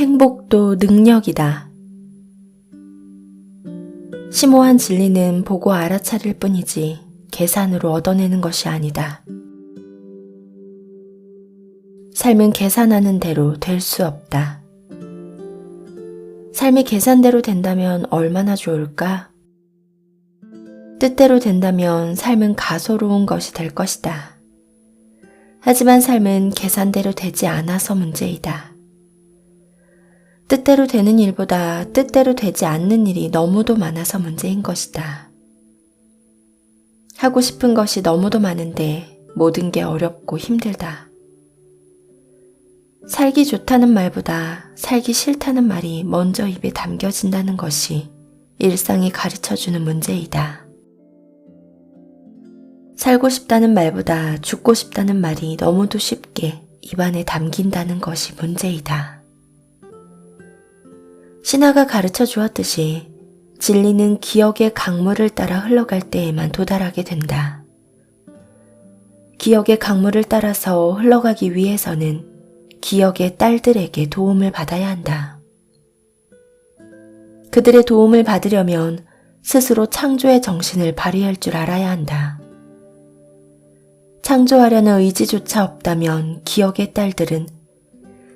행복도 능력이다. 심오한 진리는 보고 알아차릴 뿐이지 계산으로 얻어내는 것이 아니다. 삶은 계산하는 대로 될 수 없다. 삶이 계산대로 된다면 얼마나 좋을까? 뜻대로 된다면 삶은 가소로운 것이 될 것이다. 하지만 삶은 계산대로 되지 않아서 문제이다. 뜻대로 되는 일보다 뜻대로 되지 않는 일이 너무도 많아서 문제인 것이다. 하고 싶은 것이 너무도 많은데 모든 게 어렵고 힘들다. 살기 좋다는 말보다 살기 싫다는 말이 먼저 입에 담겨진다는 것이 일상이 가르쳐주는 문제이다. 살고 싶다는 말보다 죽고 싶다는 말이 너무도 쉽게 입안에 담긴다는 것이 문제이다. 신화가 가르쳐 주었듯이 진리는 기억의 강물을 따라 흘러갈 때에만 도달하게 된다. 기억의 강물을 따라서 흘러가기 위해서는 기억의 딸들에게 도움을 받아야 한다. 그들의 도움을 받으려면 스스로 창조의 정신을 발휘할 줄 알아야 한다. 창조하려는 의지조차 없다면 기억의 딸들은,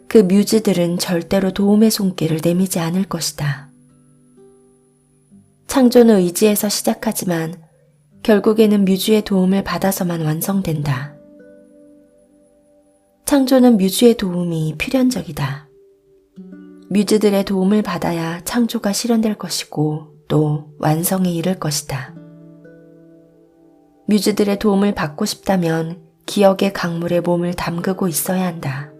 그 뮤즈들은 절대로 도움의 손길을 내미지 않을 것이다. 창조는 의지에서 시작하지만 결국에는 뮤즈의 도움을 받아서만 완성된다. 창조는 뮤즈의 도움이 필연적이다. 뮤즈들의 도움을 받아야 창조가 실현될 것이고 또 완성에 이를 것이다. 뮤즈들의 도움을 받고 싶다면 기억의 강물에 몸을 담그고 있어야 한다.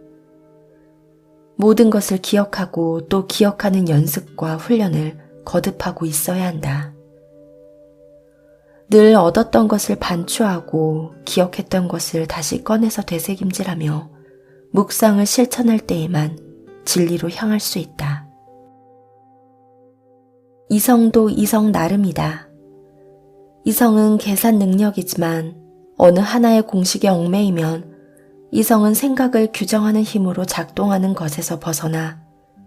모든 것을 기억하고 또 기억하는 연습과 훈련을 거듭하고 있어야 한다. 늘 얻었던 것을 반추하고 기억했던 것을 다시 꺼내서 되새김질하며 묵상을 실천할 때에만 진리로 향할 수 있다. 이성도 이성 나름이다. 이성은 계산 능력이지만 어느 하나의 공식에 얽매이면 이성은 생각을 규정하는 힘으로 작동하는 것에서 벗어나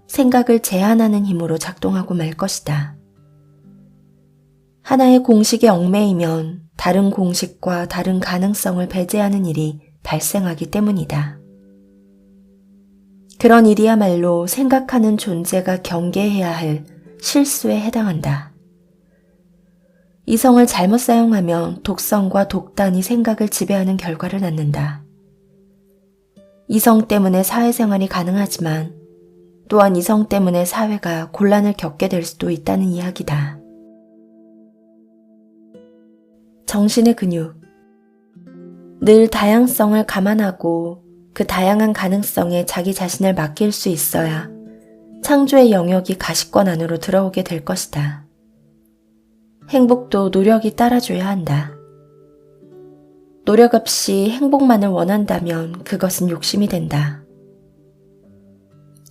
생각을 제한하는 힘으로 작동하고 말 것이다. 하나의 공식에 얽매이면 다른 공식과 다른 가능성을 배제하는 일이 발생하기 때문이다. 그런 일이야말로 생각하는 존재가 경계해야 할 실수에 해당한다. 이성을 잘못 사용하면 독성과 독단이 생각을 지배하는 결과를 낳는다. 이성 때문에 사회생활이 가능하지만 또한 이성 때문에 사회가 곤란을 겪게 될 수도 있다는 이야기다. 정신의 근육. 늘 다양성을 감안하고 그 다양한 가능성에 자기 자신을 맡길 수 있어야 창조의 영역이 가시권 안으로 들어오게 될 것이다. 행복도 노력이 따라줘야 한다. 노력 없이 행복만을 원한다면 그것은 욕심이 된다.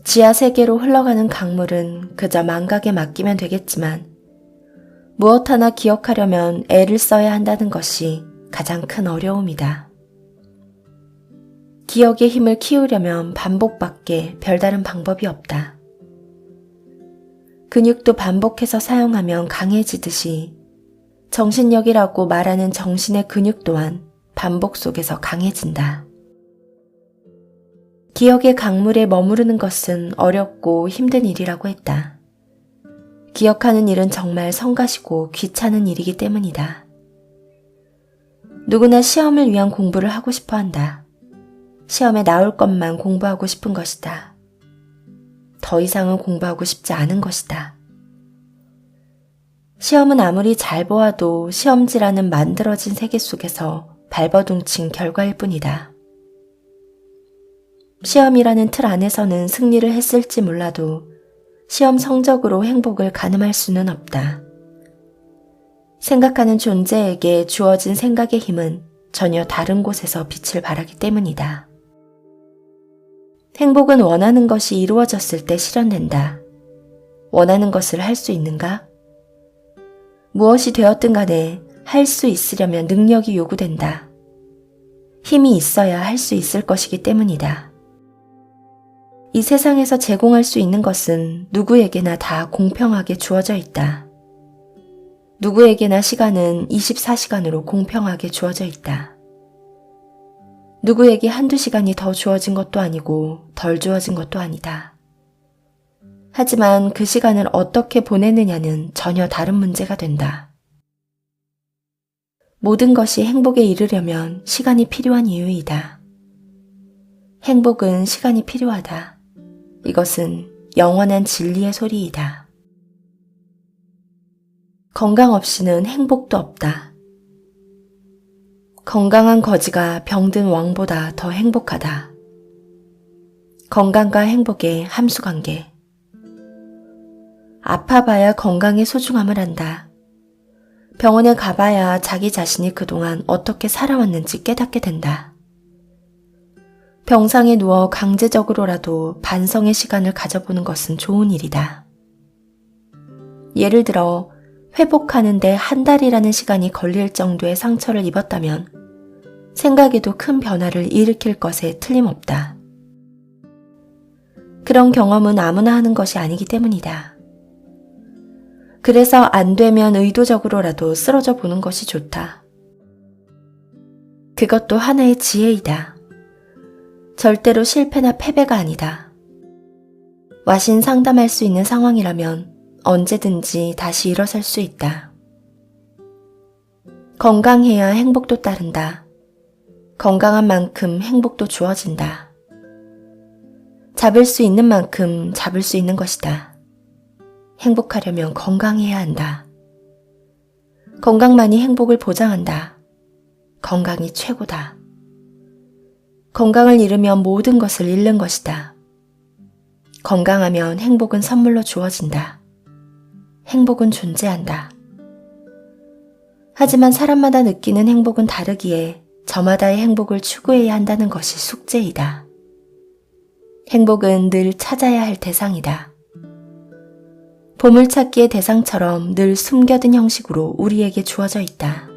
지하 세계로 흘러가는 강물은 그저 망각에 맡기면 되겠지만 무엇 하나 기억하려면 애를 써야 한다는 것이 가장 큰 어려움이다. 기억의 힘을 키우려면 반복밖에 별다른 방법이 없다. 근육도 반복해서 사용하면 강해지듯이 정신력이라고 말하는 정신의 근육 또한 반복 속에서 강해진다. 기억의 강물에 머무르는 것은 어렵고 힘든 일이라고 했다. 기억하는 일은 정말 성가시고 귀찮은 일이기 때문이다. 누구나 시험을 위한 공부를 하고 싶어 한다. 시험에 나올 것만 공부하고 싶은 것이다. 더 이상은 공부하고 싶지 않은 것이다. 시험은 아무리 잘 보아도 시험지라는 만들어진 세계 속에서 발버둥친 결과일 뿐이다. 시험이라는 틀 안에서는 승리를 했을지 몰라도 시험 성적으로 행복을 가늠할 수는 없다. 생각하는 존재에게 주어진 생각의 힘은 전혀 다른 곳에서 빛을 발하기 때문이다. 행복은 원하는 것이 이루어졌을 때 실현된다. 원하는 것을 할 수 있는가? 무엇이 되었든 간에 할 수 있으려면 능력이 요구된다. 힘이 있어야 할 수 있을 것이기 때문이다. 이 세상에서 제공할 수 있는 것은 누구에게나 다 공평하게 주어져 있다. 누구에게나 시간은 24시간으로 공평하게 주어져 있다. 누구에게 한두 시간이 더 주어진 것도 아니고 덜 주어진 것도 아니다. 하지만 그 시간을 어떻게 보내느냐는 전혀 다른 문제가 된다. 모든 것이 행복에 이르려면 시간이 필요한 이유이다. 행복은 시간이 필요하다. 이것은 영원한 진리의 소리이다. 건강 없이는 행복도 없다. 건강한 거지가 병든 왕보다 더 행복하다. 건강과 행복의 함수관계. 아파봐야 건강의 소중함을 안다. 병원에 가봐야 자기 자신이 그동안 어떻게 살아왔는지 깨닫게 된다. 병상에 누워 강제적으로라도 반성의 시간을 가져보는 것은 좋은 일이다. 예를 들어 회복하는데 한 달이라는 시간이 걸릴 정도의 상처를 입었다면 생각에도 큰 변화를 일으킬 것에 틀림없다. 그런 경험은 아무나 하는 것이 아니기 때문이다. 그래서 안 되면 의도적으로라도 쓰러져 보는 것이 좋다. 그것도 하나의 지혜이다. 절대로 실패나 패배가 아니다. 와신 상담할 수 있는 상황이라면 언제든지 다시 일어설 수 있다. 건강해야 행복도 따른다. 건강한 만큼 행복도 주어진다. 잡을 수 있는 만큼 잡을 수 있는 것이다. 행복하려면 건강해야 한다. 건강만이 행복을 보장한다. 건강이 최고다. 건강을 잃으면 모든 것을 잃는 것이다. 건강하면 행복은 선물로 주어진다. 행복은 존재한다. 하지만 사람마다 느끼는 행복은 다르기에 저마다의 행복을 추구해야 한다는 것이 숙제이다. 행복은 늘 찾아야 할 대상이다. 보물찾기의 대상처럼 늘 숨겨둔 형식으로 우리에게 주어져 있다.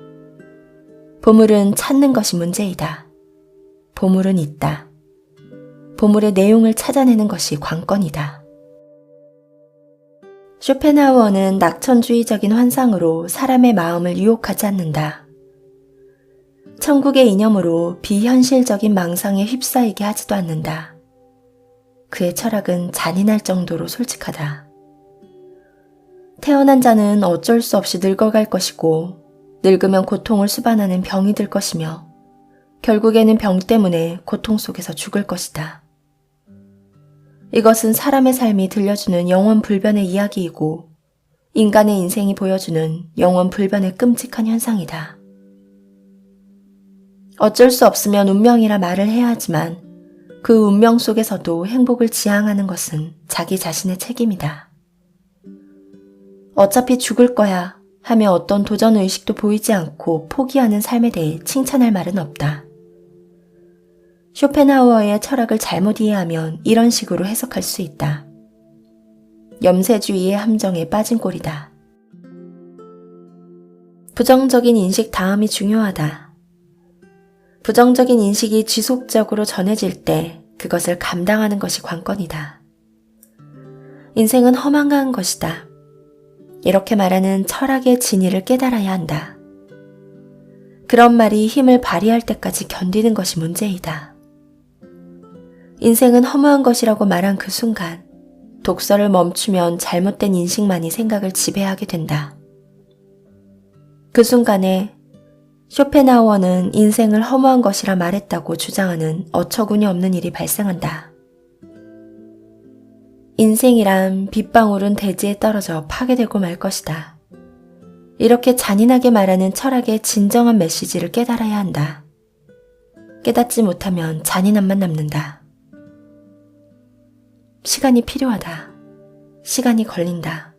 보물은 찾는 것이 문제이다. 보물은 있다. 보물의 내용을 찾아내는 것이 관건이다. 쇼펜하우어는 낙천주의적인 환상으로 사람의 마음을 유혹하지 않는다. 천국의 이념으로 비현실적인 망상에 휩싸이게 하지도 않는다. 그의 철학은 잔인할 정도로 솔직하다. 태어난 자는 어쩔 수 없이 늙어갈 것이고 늙으면 고통을 수반하는 병이 들 것이며 결국에는 병 때문에 고통 속에서 죽을 것이다. 이것은 사람의 삶이 들려주는 영원 불변의 이야기이고 인간의 인생이 보여주는 영원 불변의 끔찍한 현상이다. 어쩔 수 없으면 운명이라 말을 해야 하지만 그 운명 속에서도 행복을 지향하는 것은 자기 자신의 책임이다. 어차피 죽을 거야 하며 어떤 도전 의식도 보이지 않고 포기하는 삶에 대해 칭찬할 말은 없다. 쇼펜하우어의 철학을 잘못 이해하면 이런 식으로 해석할 수 있다. 염세주의의 함정에 빠진 꼴이다. 부정적인 인식 다음이 중요하다. 부정적인 인식이 지속적으로 전해질 때 그것을 감당하는 것이 관건이다. 인생은 허망한 것이다. 이렇게 말하는 철학의 진리를 깨달아야 한다. 그런 말이 힘을 발휘할 때까지 견디는 것이 문제이다. 인생은 허무한 것이라고 말한 그 순간 독서를 멈추면 잘못된 인식만이 생각을 지배하게 된다. 그 순간에 쇼펜하우어는 인생을 허무한 것이라 말했다고 주장하는 어처구니 없는 일이 발생한다. 인생이란 빗방울은 대지에 떨어져 파괴되고 말 것이다. 이렇게 잔인하게 말하는 철학의 진정한 메시지를 깨달아야 한다. 깨닫지 못하면 잔인함만 남는다. 시간이 필요하다. 시간이 걸린다.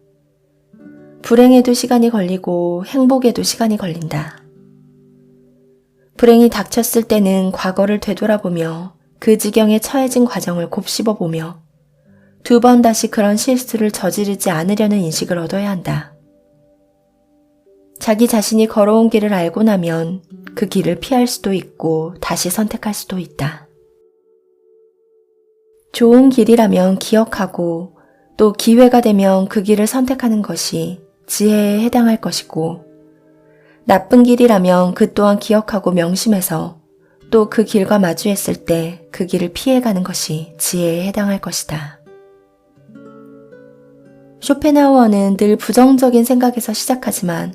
불행에도 시간이 걸리고 행복에도 시간이 걸린다. 불행이 닥쳤을 때는 과거를 되돌아보며 그 지경에 처해진 과정을 곱씹어보며 두 번 다시 그런 실수를 저지르지 않으려는 인식을 얻어야 한다. 자기 자신이 걸어온 길을 알고 나면 그 길을 피할 수도 있고 다시 선택할 수도 있다. 좋은 길이라면 기억하고 또 기회가 되면 그 길을 선택하는 것이 지혜에 해당할 것이고, 나쁜 길이라면 그 또한 기억하고 명심해서 또 그 길과 마주했을 때 그 길을 피해가는 것이 지혜에 해당할 것이다. 쇼펜하우어는 늘 부정적인 생각에서 시작하지만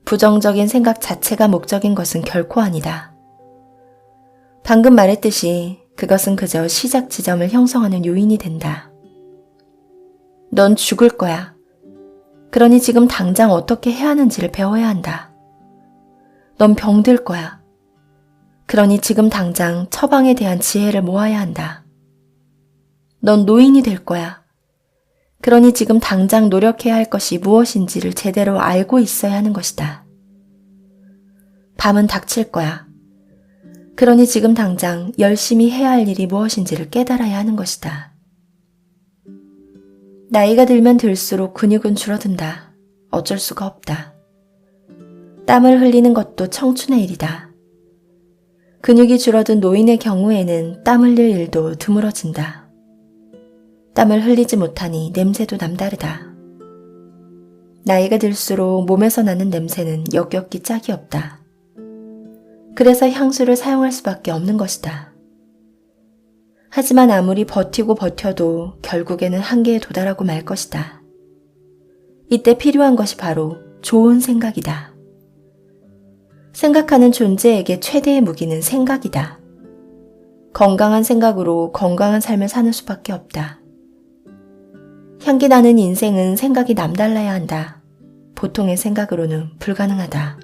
부정적인 생각 자체가 목적인 것은 결코 아니다. 방금 말했듯이 그것은 그저 시작 지점을 형성하는 요인이 된다. 넌 죽을 거야. 그러니 지금 당장 어떻게 해야 하는지를 배워야 한다. 넌 병들 거야. 그러니 지금 당장 처방에 대한 지혜를 모아야 한다. 넌 노인이 될 거야. 그러니 지금 당장 노력해야 할 것이 무엇인지를 제대로 알고 있어야 하는 것이다. 밤은 닥칠 거야. 그러니 지금 당장 열심히 해야 할 일이 무엇인지를 깨달아야 하는 것이다. 나이가 들면 들수록 근육은 줄어든다. 어쩔 수가 없다. 땀을 흘리는 것도 청춘의 일이다. 근육이 줄어든 노인의 경우에는 땀 흘릴 일도 드물어진다. 땀을 흘리지 못하니 냄새도 남다르다. 나이가 들수록 몸에서 나는 냄새는 역겹기 짝이 없다. 그래서 향수를 사용할 수밖에 없는 것이다. 하지만 아무리 버티고 버텨도 결국에는 한계에 도달하고 말 것이다. 이때 필요한 것이 바로 좋은 생각이다. 생각하는 존재에게 최대의 무기는 생각이다. 건강한 생각으로 건강한 삶을 사는 수밖에 없다. 향기 나는 인생은 생각이 남달라야 한다. 보통의 생각으로는 불가능하다.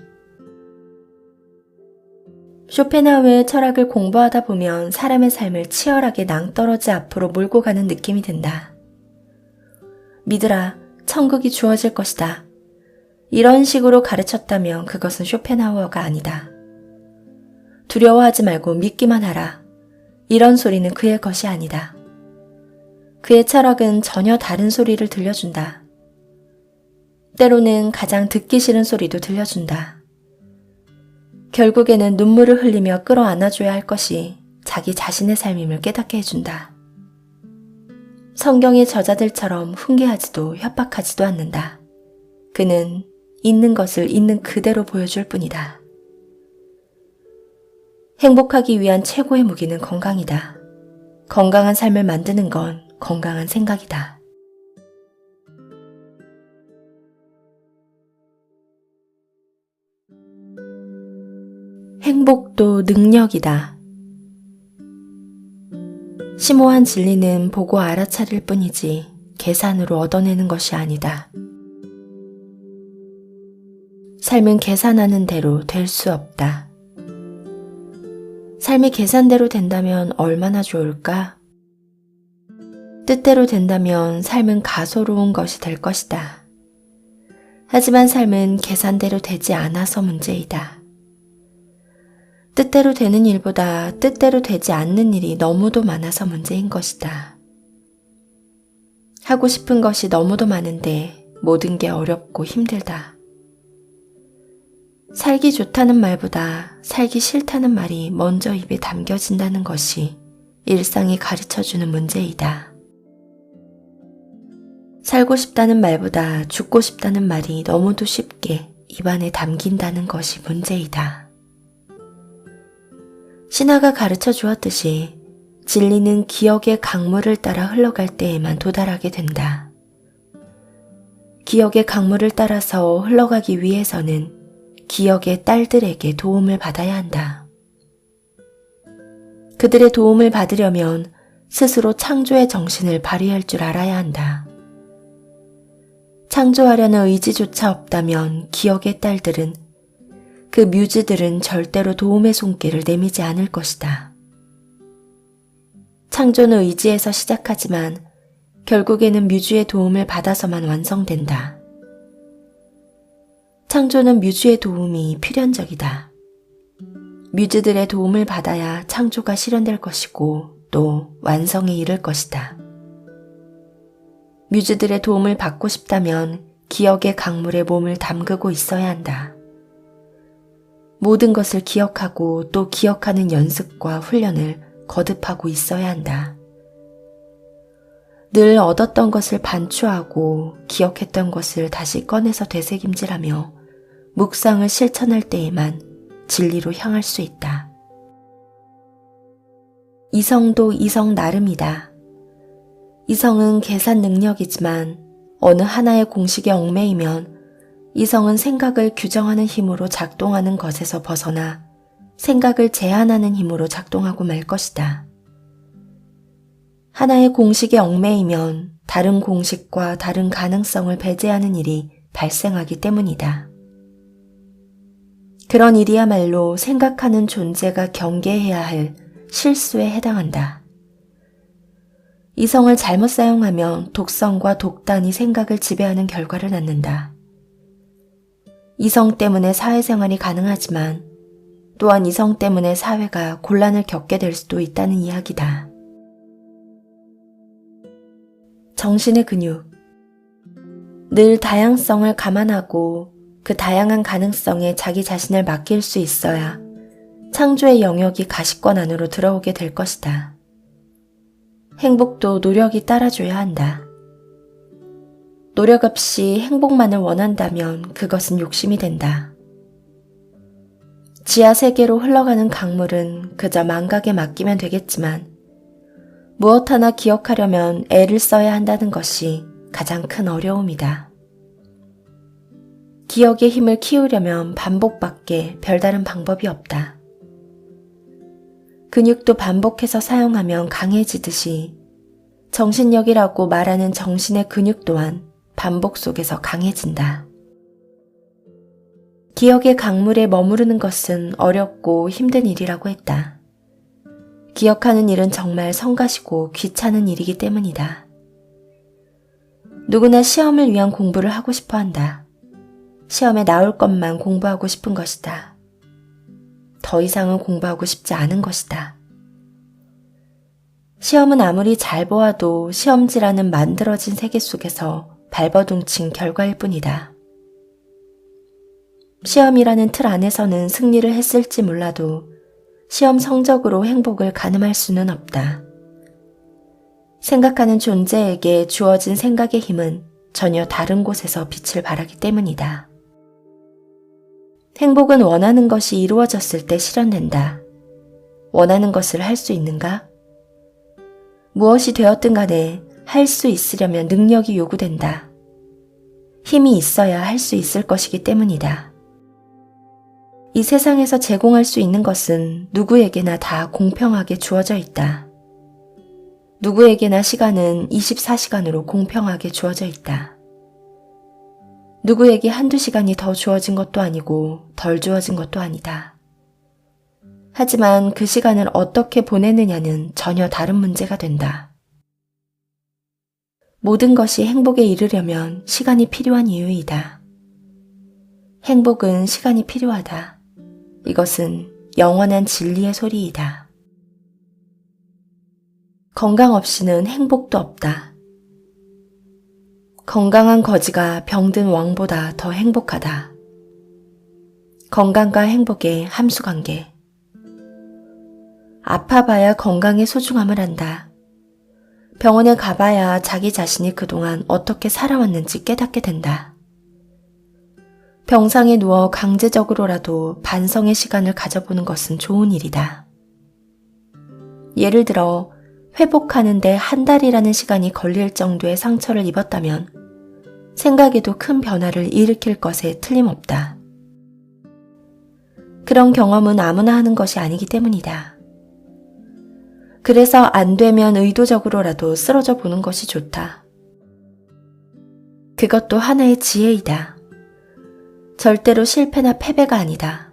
쇼펜하우어의 철학을 공부하다 보면 사람의 삶을 치열하게 낭떠러지 앞으로 몰고 가는 느낌이 든다. 믿으라, 천국이 주어질 것이다. 이런 식으로 가르쳤다면 그것은 쇼펜하우어가 아니다. 두려워하지 말고 믿기만 하라. 이런 소리는 그의 것이 아니다. 그의 철학은 전혀 다른 소리를 들려준다. 때로는 가장 듣기 싫은 소리도 들려준다. 결국에는 눈물을 흘리며 끌어안아줘야 할 것이 자기 자신의 삶임을 깨닫게 해준다. 성경의 저자들처럼 훈계하지도 협박하지도 않는다. 그는 있는 것을 있는 그대로 보여줄 뿐이다. 행복하기 위한 최고의 무기는 건강이다. 건강한 삶을 만드는 건 건강한 생각이다. 행복도 능력이다. 심오한 진리는 보고 알아차릴 뿐이지 계산으로 얻어내는 것이 아니다. 삶은 계산하는 대로 될 수 없다. 삶이 계산대로 된다면 얼마나 좋을까? 뜻대로 된다면 삶은 가소로운 것이 될 것이다. 하지만 삶은 계산대로 되지 않아서 문제이다. 뜻대로 되는 일보다 뜻대로 되지 않는 일이 너무도 많아서 문제인 것이다. 하고 싶은 것이 너무도 많은데 모든 게 어렵고 힘들다. 살기 좋다는 말보다 살기 싫다는 말이 먼저 입에 담겨진다는 것이 일상이 가르쳐주는 문제이다. 살고 싶다는 말보다 죽고 싶다는 말이 너무도 쉽게 입안에 담긴다는 것이 문제이다. 신화가 가르쳐 주었듯이 진리는 기억의 강물을 따라 흘러갈 때에만 도달하게 된다. 기억의 강물을 따라서 흘러가기 위해서는 기억의 딸들에게 도움을 받아야 한다. 그들의 도움을 받으려면 스스로 창조의 정신을 발휘할 줄 알아야 한다. 창조하려는 의지조차 없다면 기억의 딸들은, 그 뮤즈들은 절대로 도움의 손길을 내미지 않을 것이다. 창조는 의지에서 시작하지만 결국에는 뮤즈의 도움을 받아서만 완성된다. 창조는 뮤즈의 도움이 필연적이다. 뮤즈들의 도움을 받아야 창조가 실현될 것이고 또 완성에 이를 것이다. 뮤즈들의 도움을 받고 싶다면 기억의 강물에 몸을 담그고 있어야 한다. 모든 것을 기억하고 또 기억하는 연습과 훈련을 거듭하고 있어야 한다. 늘 얻었던 것을 반추하고 기억했던 것을 다시 꺼내서 되새김질하며 묵상을 실천할 때에만 진리로 향할 수 있다. 이성도 이성 나름이다. 이성은 계산 능력이지만 어느 하나의 공식에 얽매이면 이성은 생각을 규정하는 힘으로 작동하는 것에서 벗어나 생각을 제한하는 힘으로 작동하고 말 것이다. 하나의 공식에 얽매이면 다른 공식과 다른 가능성을 배제하는 일이 발생하기 때문이다. 그런 일이야말로 생각하는 존재가 경계해야 할 실수에 해당한다. 이성을 잘못 사용하면 독성과 독단이 생각을 지배하는 결과를 낳는다. 이성 때문에 사회생활이 가능하지만 또한 이성 때문에 사회가 곤란을 겪게 될 수도 있다는 이야기다. 정신의 근육. 늘 다양성을 감안하고 그 다양한 가능성에 자기 자신을 맡길 수 있어야 창조의 영역이 가시권 안으로 들어오게 될 것이다. 행복도 노력이 따라줘야 한다. 노력 없이 행복만을 원한다면 그것은 욕심이 된다. 지하 세계로 흘러가는 강물은 그저 망각에 맡기면 되겠지만 무엇 하나 기억하려면 애를 써야 한다는 것이 가장 큰 어려움이다. 기억의 힘을 키우려면 반복밖에 별다른 방법이 없다. 근육도 반복해서 사용하면 강해지듯이 정신력이라고 말하는 정신의 근육 또한 반복 속에서 강해진다. 기억의 강물에 머무르는 것은 어렵고 힘든 일이라고 했다. 기억하는 일은 정말 성가시고 귀찮은 일이기 때문이다. 누구나 시험을 위한 공부를 하고 싶어 한다. 시험에 나올 것만 공부하고 싶은 것이다. 더 이상은 공부하고 싶지 않은 것이다. 시험은 아무리 잘 보아도 시험지라는 만들어진 세계 속에서 발버둥친 결과일 뿐이다. 시험이라는 틀 안에서는 승리를 했을지 몰라도 시험 성적으로 행복을 가늠할 수는 없다. 생각하는 존재에게 주어진 생각의 힘은 전혀 다른 곳에서 빛을 발하기 때문이다. 행복은 원하는 것이 이루어졌을 때 실현된다. 원하는 것을 할 수 있는가? 무엇이 되었든 간에 할 수 있으려면 능력이 요구된다. 힘이 있어야 할 수 있을 것이기 때문이다. 이 세상에서 제공할 수 있는 것은 누구에게나 다 공평하게 주어져 있다. 누구에게나 시간은 24시간으로 공평하게 주어져 있다. 누구에게 한두 시간이 더 주어진 것도 아니고 덜 주어진 것도 아니다. 하지만 그 시간을 어떻게 보내느냐는 전혀 다른 문제가 된다. 모든 것이 행복에 이르려면 시간이 필요한 이유이다. 행복은 시간이 필요하다. 이것은 영원한 진리의 소리이다. 건강 없이는 행복도 없다. 건강한 거지가 병든 왕보다 더 행복하다. 건강과 행복의 함수관계. 아파봐야 건강의 소중함을 안다. 병원에 가봐야 자기 자신이 그동안 어떻게 살아왔는지 깨닫게 된다. 병상에 누워 강제적으로라도 반성의 시간을 가져보는 것은 좋은 일이다. 예를 들어 회복하는데 한 달이라는 시간이 걸릴 정도의 상처를 입었다면 생각에도 큰 변화를 일으킬 것에 틀림없다. 그런 경험은 아무나 하는 것이 아니기 때문이다. 그래서 안 되면 의도적으로라도 쓰러져 보는 것이 좋다. 그것도 하나의 지혜이다. 절대로 실패나 패배가 아니다.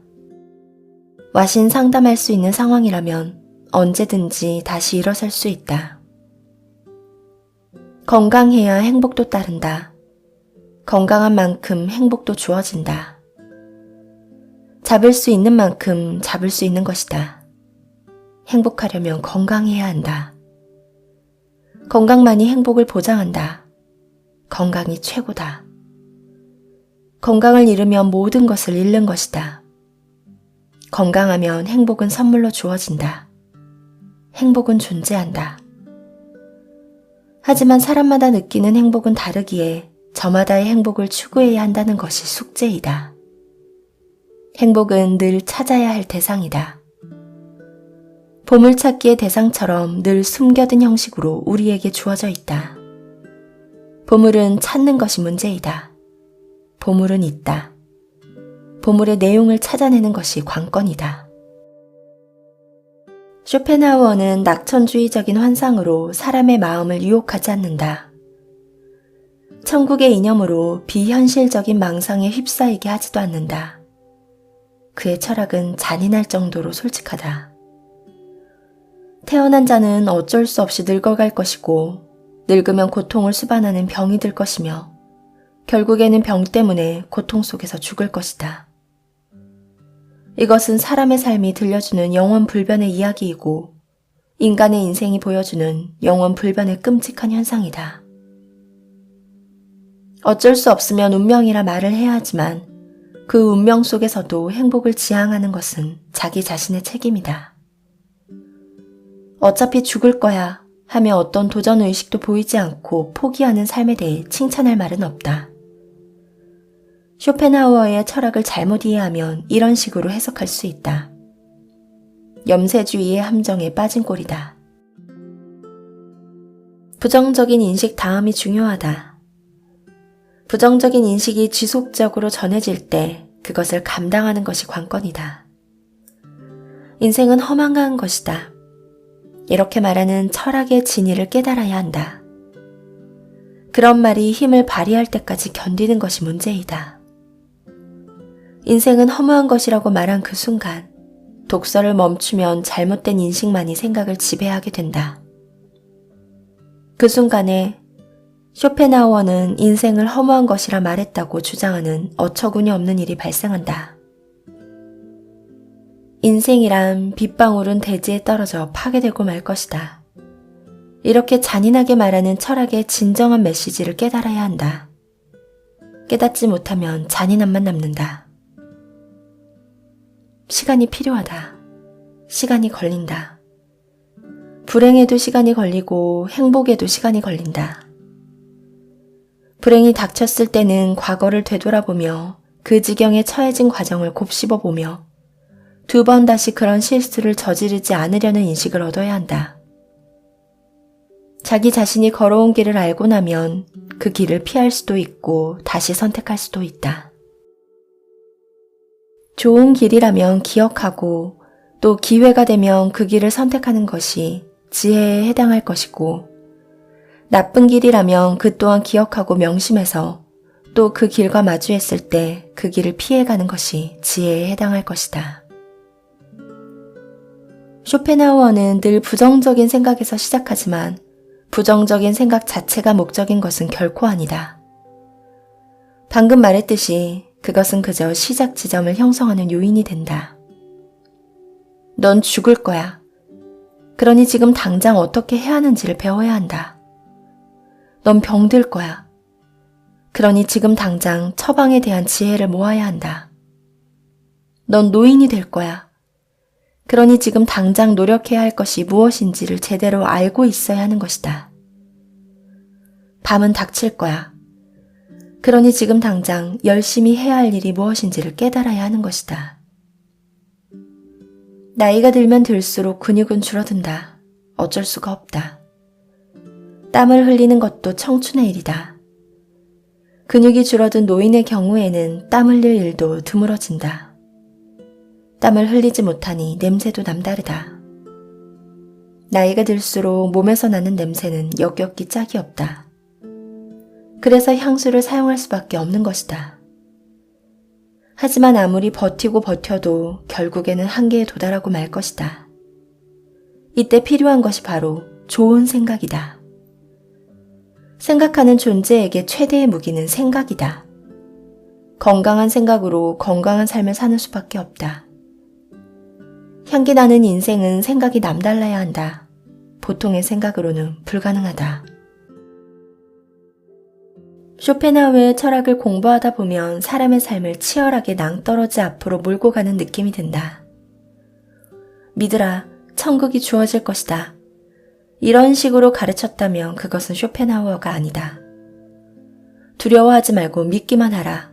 와신 상담할 수 있는 상황이라면 언제든지 다시 일어설 수 있다. 건강해야 행복도 따른다. 건강한 만큼 행복도 주어진다. 잡을 수 있는 만큼 잡을 수 있는 것이다. 행복하려면 건강해야 한다. 건강만이 행복을 보장한다. 건강이 최고다. 건강을 잃으면 모든 것을 잃는 것이다. 건강하면 행복은 선물로 주어진다. 행복은 존재한다. 하지만 사람마다 느끼는 행복은 다르기에 저마다의 행복을 추구해야 한다는 것이 숙제이다. 행복은 늘 찾아야 할 대상이다. 보물찾기의 대상처럼 늘 숨겨둔 형식으로 우리에게 주어져 있다. 보물은 찾는 것이 문제이다. 보물은 있다. 보물의 내용을 찾아내는 것이 관건이다. 쇼펜하우어는 낙천주의적인 환상으로 사람의 마음을 유혹하지 않는다. 천국의 이념으로 비현실적인 망상에 휩싸이게 하지도 않는다. 그의 철학은 잔인할 정도로 솔직하다. 태어난 자는 어쩔 수 없이 늙어갈 것이고 늙으면 고통을 수반하는 병이 들 것이며 결국에는 병 때문에 고통 속에서 죽을 것이다. 이것은 사람의 삶이 들려주는 영원불변의 이야기이고 인간의 인생이 보여주는 영원불변의 끔찍한 현상이다. 어쩔 수 없으면 운명이라 말을 해야 하지만 그 운명 속에서도 행복을 지향하는 것은 자기 자신의 책임이다. 어차피 죽을 거야 하며 어떤 도전의식도 보이지 않고 포기하는 삶에 대해 칭찬할 말은 없다. 쇼펜하우어의 철학을 잘못 이해하면 이런 식으로 해석할 수 있다. 염세주의의 함정에 빠진 꼴이다. 부정적인 인식 다음이 중요하다. 부정적인 인식이 지속적으로 전해질 때 그것을 감당하는 것이 관건이다. 인생은 허망한 것이다. 이렇게 말하는 철학의 진리를 깨달아야 한다. 그런 말이 힘을 발휘할 때까지 견디는 것이 문제이다. 인생은 허무한 것이라고 말한 그 순간 독서를 멈추면 잘못된 인식만이 생각을 지배하게 된다. 그 순간에 쇼펜하우어는 인생을 허무한 것이라 말했다고 주장하는 어처구니 없는 일이 발생한다. 인생이란 빗방울은 대지에 떨어져 파괴되고 말 것이다. 이렇게 잔인하게 말하는 철학의 진정한 메시지를 깨달아야 한다. 깨닫지 못하면 잔인함만 남는다. 시간이 필요하다. 시간이 걸린다. 불행에도 시간이 걸리고 행복에도 시간이 걸린다. 불행이 닥쳤을 때는 과거를 되돌아보며 그 지경에 처해진 과정을 곱씹어보며 두 번 다시 그런 실수를 저지르지 않으려는 인식을 얻어야 한다. 자기 자신이 걸어온 길을 알고 나면 그 길을 피할 수도 있고 다시 선택할 수도 있다. 좋은 길이라면 기억하고 또 기회가 되면 그 길을 선택하는 것이 지혜에 해당할 것이고 나쁜 길이라면 그 또한 기억하고 명심해서 또 그 길과 마주했을 때 그 길을 피해가는 것이 지혜에 해당할 것이다. 쇼펜하우어는 늘 부정적인 생각에서 시작하지만 부정적인 생각 자체가 목적인 것은 결코 아니다. 방금 말했듯이 그것은 그저 시작 지점을 형성하는 요인이 된다. 넌 죽을 거야. 그러니 지금 당장 어떻게 해야 하는지를 배워야 한다. 넌 병들 거야. 그러니 지금 당장 처방에 대한 지혜를 모아야 한다. 넌 노인이 될 거야. 그러니 지금 당장 노력해야 할 것이 무엇인지를 제대로 알고 있어야 하는 것이다. 밤은 닥칠 거야. 그러니 지금 당장 열심히 해야 할 일이 무엇인지를 깨달아야 하는 것이다. 나이가 들면 들수록 근육은 줄어든다. 어쩔 수가 없다. 땀을 흘리는 것도 청춘의 일이다. 근육이 줄어든 노인의 경우에는 땀 흘릴 일도 드물어진다. 땀을 흘리지 못하니 냄새도 남다르다. 나이가 들수록 몸에서 나는 냄새는 역겹기 짝이 없다. 그래서 향수를 사용할 수밖에 없는 것이다. 하지만 아무리 버티고 버텨도 결국에는 한계에 도달하고 말 것이다. 이때 필요한 것이 바로 좋은 생각이다. 생각하는 존재에게 최대의 무기는 생각이다. 건강한 생각으로 건강한 삶을 사는 수밖에 없다. 향기 나는 인생은 생각이 남달라야 한다. 보통의 생각으로는 불가능하다. 쇼펜하우어의 철학을 공부하다 보면 사람의 삶을 치열하게 낭떠러지 앞으로 몰고 가는 느낌이 든다. 믿으라, 천국이 주어질 것이다. 이런 식으로 가르쳤다면 그것은 쇼펜하우어가 아니다. 두려워하지 말고 믿기만 하라.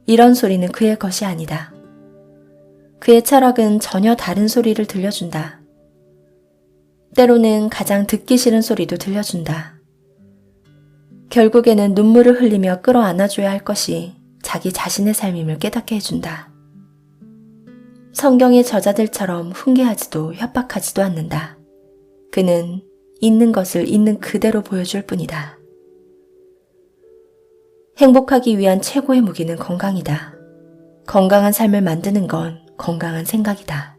이런 소리는 그의 것이 아니다. 그의 철학은 전혀 다른 소리를 들려준다. 때로는 가장 듣기 싫은 소리도 들려준다. 결국에는 눈물을 흘리며 끌어안아줘야 할 것이 자기 자신의 삶임을 깨닫게 해준다. 성경의 저자들처럼 훈계하지도 협박하지도 않는다. 그는 있는 것을 있는 그대로 보여줄 뿐이다. 행복하기 위한 최고의 무기는 건강이다. 건강한 삶을 만드는 건 건강한 생각이다.